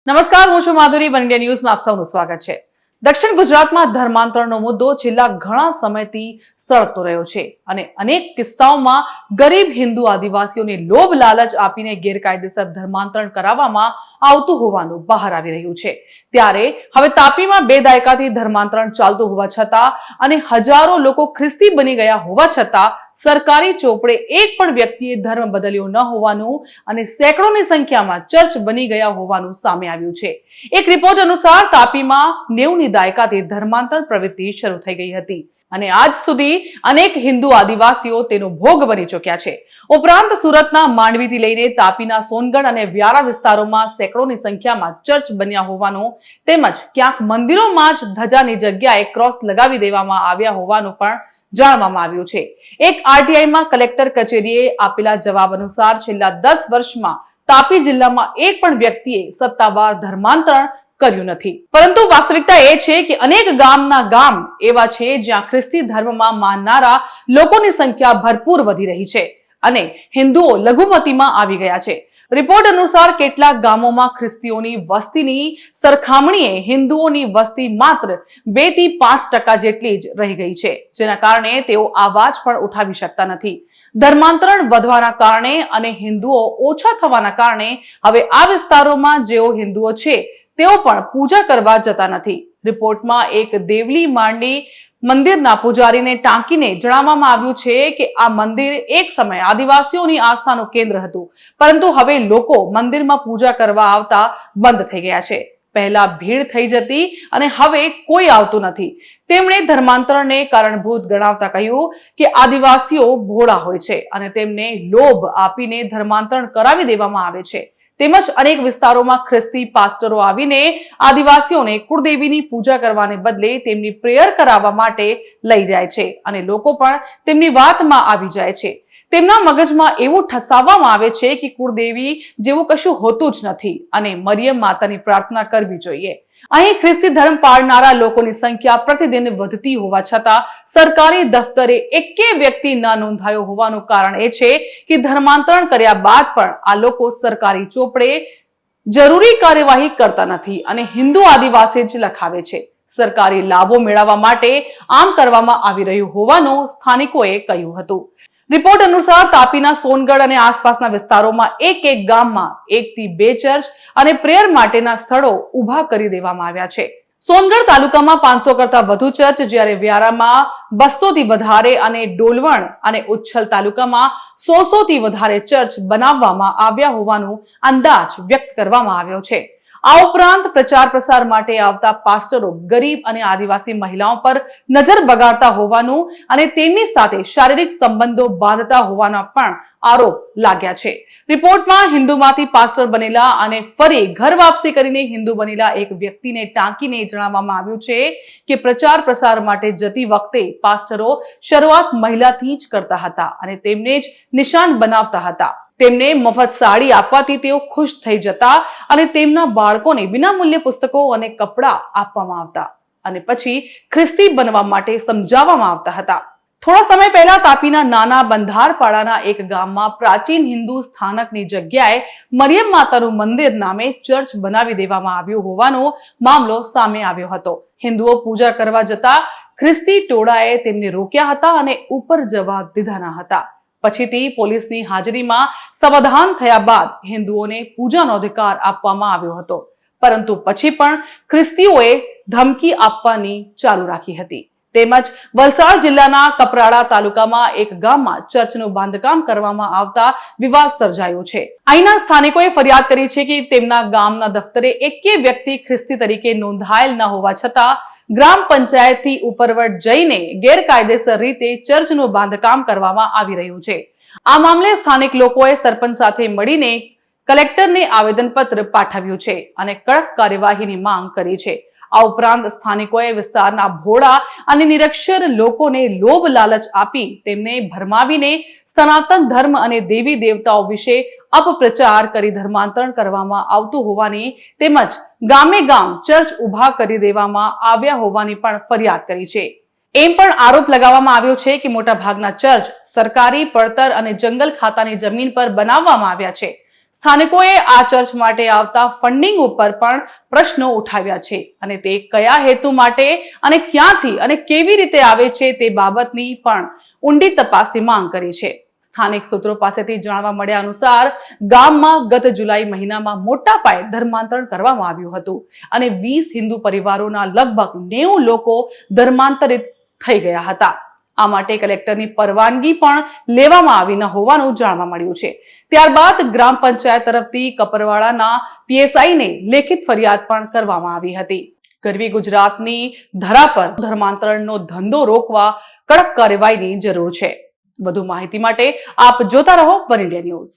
નમસ્કાર, હું છું માધુરી. વન ઇન્ડિયા ન્યૂઝમાં આપ સૌનું સ્વાગત છે. દક્ષિણ ગુજરાતમાં ધર્માંતરણનો મુદ્દો છેલ્લા ઘણા સમયથી સળગતો રહ્યો છે અને અનેક કિસ્સાઓમાં ગરીબ હિન્દુ આદિવાસીઓને લોભ લાલચ આપીને ગેરકાયદેસર ધર્માંતરણ કરાવવામાં આવતું હોવાનું બહાર આવી રહ્યું છે. ત્યારે હવે તાપીમાં 2 દાયકાથી ધર્માંતરણ ચાલતું હોવા છતાં અને હજારો લોકો ખ્રિસ્તી બની ગયા હોવા છતાં સરકારી ચોપડે એક પણ વ્યક્તિએ ધર્મ બદલ્યો ન હોવાનું અને સેંકડોની સંખ્યામાં ચર્ચ બની ગયા હોવાનું સામે આવ્યું છે. એક રિપોર્ટ અનુસાર તાપીમાં 90ની દાયકાથી ધર્માંતરણ પ્રવૃત્તિ શરૂ થઈ ગઈ હતી અને આજ સુધી અનેક હિન્દુ આદિવાસીઓ તેનો ભોગ બની ચૂક્યા છે. ઉપરાંત સુરતના માંડવીથી લઈને તાપીના સોનગઢ અને વ્યારા વિસ્તારોમાં સેંકડોની સંખ્યામાં ચર્ચ બન્યા હોવાનું તેમજ ક્યાંક મંદિરોમાં જ ધજાની જગ્યાએ ક્રોસ લગાવી દેવામાં આવ્યા હોવાનું પણ જાણવામાં આવ્યું છે. એક આરટીઆઈમાં કલેક્ટર કચેરીએ આપેલા જવાબ અનુસાર છેલ્લા 10 વર્ષમાં તાપી જિલ્લામાં એક પણ વ્યક્તિએ સત્તાવાર ધર્માંતરણ કર્યું નથી. પરંતુ વાસ્તવિકતા એ છે કે અનેક ગામના ગામ એવા છે જ્યાં ખ્રિસ્તી ધર્મમાં માનનારા લોકોની સંખ્યા ભરપૂર વધી રહી છે અને હિન્દુઓ લઘુમતીમાં આવી ગયા છે. રિપોર્ટ અનુસાર કેટલાક ગામોમાં ખ્રિસ્તીઓની વસ્તીની સરખામણીએ હિન્દુઓની વસ્તી માત્ર 2 થી 5% જેટલી જ રહી ગઈ છે, જેના કારણે તેઓ અવાજ પણ ઉઠાવી શકતા નથી. ધર્માંતરણ વધવાના કારણે અને હિન્દુઓ ઓછા થવાના કારણે હવે આ વિસ્તારોમાં જેઓ હિન્દુઓ છે તેઓ પણ પૂજા કરવા જતા નથી. રિપોર્ટમાં એક દેવલી માંડી મંદિરના પૂજારીને ટાંકીને જણાવવામાં આવ્યું છે કે આ મંદિર એક સમયે આદિવાસીઓની આસ્થાનું કેન્દ્ર હતું, પરંતુ હવે લોકો મંદિરમાં પૂજા કરવા આવતા બંધ થઈ ગયા છે. પહેલા ભીડ થઈ જતી અને હવે કોઈ આવતું નથી. તેમણે ધર્માંતરણને કારણભૂત ગણાવતા કહ્યું કે આદિવાસીઓ ભોળા હોય છે અને તેમને લોભ આપીને ધર્માંતરણ કરાવી દેવામાં આવે છે. તેમજ અનેક વિસ્તારોમાં ખ્રિસ્તી પાસ્ટરો આવીને આદિવાસીઓને કુળદેવીની પૂજા કરવાને બદલે તેમની પ્રેયર કરાવવા માટે લઈ જાય છે અને લોકો પણ તેમની વાતમાં આવી જાય છે. તેમના મગજમાં એવું ઠસાવવામાં આવે છે કે કુળદેવી જેવું કશું હોતું જ નથી અને મરિયમ માતાની પ્રાર્થના કરવી જોઈએ. અહીં ખ્રિસ્તી ધર્મ પાળનારા લોકોની સંખ્યા પ્રતિદિન વધતી હોવા છતાં સરકારી દફતરે એકેય વ્યક્તિ ન નોંધાયો હોવાનું કારણ એ છે કે ધર્માંતરણ કર્યા બાદ પણ આ લોકો સરકારી ચોપડે જરૂરી કાર્યવાહી કરતા નથી અને હિન્દુ આદિવાસી જ લખાવે છે. સરકારી લાભો મેળવવા માટે આમ કરવામાં આવી રહ્યું હોવાનું સ્થાનિકોએ કહ્યું હતું. રિપોર્ટ અનુસાર તાપીના સોનગઢ અને આસપાસના વિસ્તારોમાં એક ગામમાં 1 થી 2 ચર્ચ અને પ્રેયર માટેના સ્થળો ઊભા કરી દેવામાં આવ્યા છે. સોનગઢ તાલુકામાં 500 કરતા વધુ ચર્ચ, જ્યારે વ્યારામાં 200 થી વધારે અને ડોલવણ અને ઉચ્છલ તાલુકામાં 100 થી વધારે ચર્ચ બનાવવામાં આવ્યા હોવાનું અંદાજ વ્યક્ત કરવામાં આવ્યો છે. આ ઉપરાંત પ્રચાર પ્રસાર માટે આવતા પાસ્ટરો ગરીબ અને આદિવાસી મહિલાઓ પર નજર બગાડતા હોવાનું અને તેમની સાથે શારીરિક સંબંધો બાંધતા હોવાના પણ આરોપ લાગ્યા છે. રિપોર્ટમાં હિન્દુમાંથી પાસ્ટર બનેલા અને ફરી ઘર વાપસી કરીને હિન્દુ બનેલા એક વ્યક્તિને ટાંકીને જણાવવામાં આવ્યું છે કે પ્રચાર પ્રસાર માટે જતી વખતે પાસ્ટરો શરૂઆત મહિલાથી જ કરતા હતા અને તેમને જ નિશાન બનાવતા હતા. તેમને મફત સાડી આપવાથી તેઓ ખુશ થઈ જતા અને તેમના બાળકોને વિનામૂલ્યે પુસ્તકો અને કપડાં આપવામાં આવતા અને પછી ખ્રિસ્તી બનવા માટે સમજાવવામાં આવતા હતા. થોડા સમય પહેલા તાપીના નાના બંધારપાડાના એક ગામમાં પ્રાચીન હિન્દુ સ્થાનકની જગ્યાએ મરિયમ માતાનું મંદિર નામે ચર્ચ બનાવી દેવામાં આવ્યું હોવાનો મામલો સામે આવ્યો હતો. હિન્દુઓ પૂજા કરવા જતા ખ્રિસ્તી ટોળાએ તેમને રોક્યા હતા અને ઉપર જવા દીધા ન હતા. પછીથી પોલીસની હાજરીમાં સમાધાન થયા બાદ હિન્દુઓને પૂજાનો અધિકાર આપવામાં આવ્યો હતો, પરંતુ પછી પણ ખ્રિસ્તીઓએ ધમકી આપવાની ચાલુ રાખી હતી. તેમજ વલસાડ જિલ્લાના કપરાડા તાલુકામાં એક ગામમાં ચર્ચનું બાંધકામ કરવામાં આવતા વિવાદ સર્જાયો છે. અહીંના સ્થાનિકોએ ફરિયાદ કરી છે કે તેમના ગામના દફતરે એકેય વ્યક્તિ ખ્રિસ્તી તરીકે નોંધાયેલ ન હોવા છતાં ગ્રામ પંચાયતથી ઉપરવટ જઈને ગેરકાયદેસર રીતે ચર્ચનું બાંધકામ કરવામાં આવી રહ્યું છે. આ મામલે સ્થાનિક લોકોએ સરપંચ સાથે મળીને કલેક્ટરને આવેદનપત્ર પાઠવ્યું છે અને કડક કાર્યવાહીની માંગ કરી છે. આ ઉપરાંત સ્થાનિકોએ વિસ્તારના ભોળા અને નિરક્ષર લોકોને લોભ લાલચ આપી તેમને ભરમાવીને સનાતન ધર્મ અને દેવી દેવતાઓ વિશે અપપ્રચાર કરી ધર્માંતરણ કરવામાં આવતું હોવાની તેમજ ગામે ગામ ચર્ચ ઊભા કરી દેવામાં આવ્યા હોવાની પણ ફરિયાદ કરી છે. એમ પણ આરોપ લગાવવામાં આવ્યો છે કે મોટા ભાગના ચર્ચ સરકારી પડતર અને જંગલ ખાતાની જમીન પર બનાવવામાં આવ્યા છે. સ્થાનિકોએ આ ચર્ચ માટે આવતા ફંડિંગ ઉપર પણ પ્રશ્નો ઉઠાવ્યા છે અને તે કયા હેતુ માટે અને ક્યાંથી અને કેવી રીતે આવે છે તે બાબતની પણ ઊંડી તપાસની માંગ કરી છે. સ્થાનિક સૂત્રો પાસેથી જાણવા મળ્યા અનુસાર ગામમાં ગત જુલાઈ મહિનામાં મોટા પાયે ધર્માંતરણ કરવામાં આવ્યું હતું અને 20 હિન્દુ પરિવારોના લગભગ 90 લોકો ધર્માંતરિત થઈ ગયા હતા. આ માટે કલેક્ટરની પરવાનગી પણ લેવામાં આવી ન હોવાનું જાણવા મળ્યું છે. ત્યારબાદ ગ્રામ પંચાયત તરફથી કપરવાડાના પીએસઆઈને લેખિત ફરિયાદ પણ કરવામાં આવી હતી. ગરવી ગુજરાતની ધરા પર ધર્માંતરણનો ધંધો રોકવા કડક કાર્યવાહીની જરૂર છે. વધુ માહિતી માટે આપ જોતા રહો વન ઇન્ડિયા ન્યૂઝ.